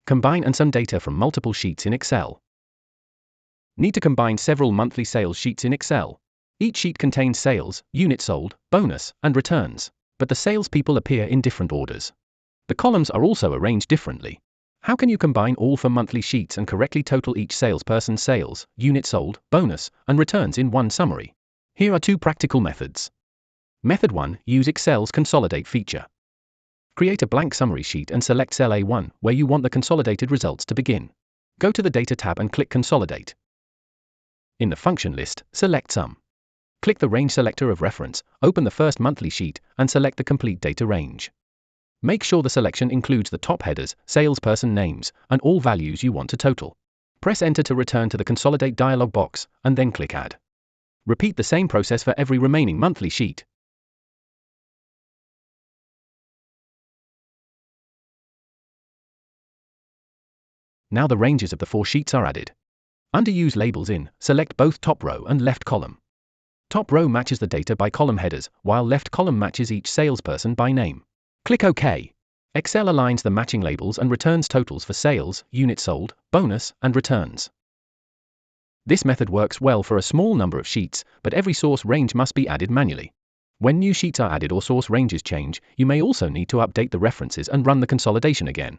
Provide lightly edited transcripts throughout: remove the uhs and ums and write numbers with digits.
Combine and sum data from multiple sheets in Excel. Need to combine several monthly sales sheets in Excel. Each sheet contains sales, units sold, bonus, and returns, but the salespeople appear in different orders. The columns are also arranged differently. How can you combine all 4 monthly sheets and correctly total each salesperson's sales, units sold, bonus, and returns in one summary? Here are 2 practical methods. Method 1. Use Excel's Consolidate feature. Create a blank summary sheet and select cell A1 where you want the consolidated results to begin. Go to the Data tab and click Consolidate. In the function list, select Sum. Click the range selector of reference, open the first monthly sheet, and select the complete data range. Make sure the selection includes the top headers, salesperson names, and all values you want to total. Press Enter to return to the Consolidate dialog box, and then click Add. Repeat the same process for every remaining monthly sheet. Now the ranges of the 4 sheets are added. Under Use Labels in, select both top row and left column. Top row matches the data by column headers, while left column matches each salesperson by name. Click OK. Excel aligns the matching labels and returns totals for sales, units sold, bonus, and returns. This method works well for a small number of sheets, but every source range must be added manually. When new sheets are added or source ranges change, you may also need to update the references and run the consolidation again.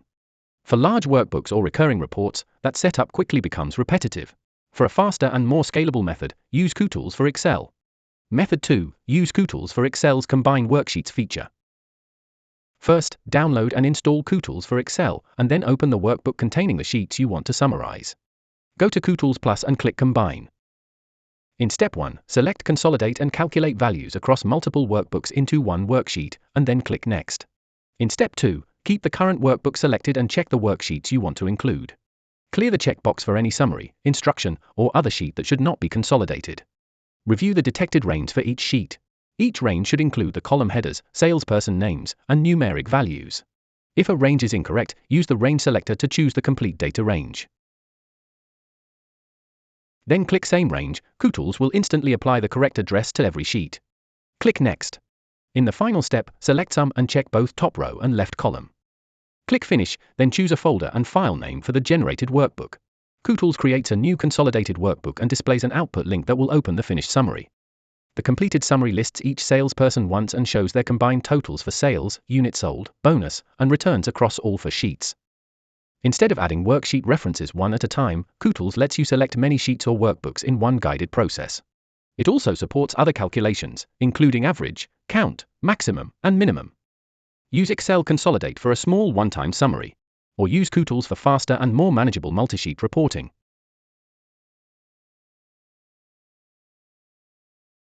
For large workbooks or recurring reports, that setup quickly becomes repetitive. For a faster and more scalable method, use Kutools for Excel. Method 2. Use Kutools for Excel's Combine Worksheets feature. First, download and install Kutools for Excel, and then open the workbook containing the sheets you want to summarize. Go to Kutools Plus and click Combine. In Step 1, select Consolidate and calculate values across multiple workbooks into one worksheet, and then click Next. In Step 2, keep the current workbook selected and check the worksheets you want to include. Clear the checkbox for any summary, instruction, or other sheet that should not be consolidated. Review the detected range for each sheet. Each range should include the column headers, salesperson names, and numeric values. If a range is incorrect, use the range selector to choose the complete data range. Then click Same Range. Kutools will instantly apply the correct address to every sheet. Click Next. In the final step, select Sum and check both top row and left column. Click Finish, then choose a folder and file name for the generated workbook. Kutools creates a new consolidated workbook and displays an output link that will open the finished summary. The completed summary lists each salesperson once and shows their combined totals for sales, units sold, bonus, and returns across all 4 sheets. Instead of adding worksheet references one at a time, Kutools lets you select many sheets or workbooks in one guided process. It also supports other calculations, including average, count, maximum, and minimum. Use Excel Consolidate for a small one-time summary, or use Kutools for faster and more manageable multi-sheet reporting.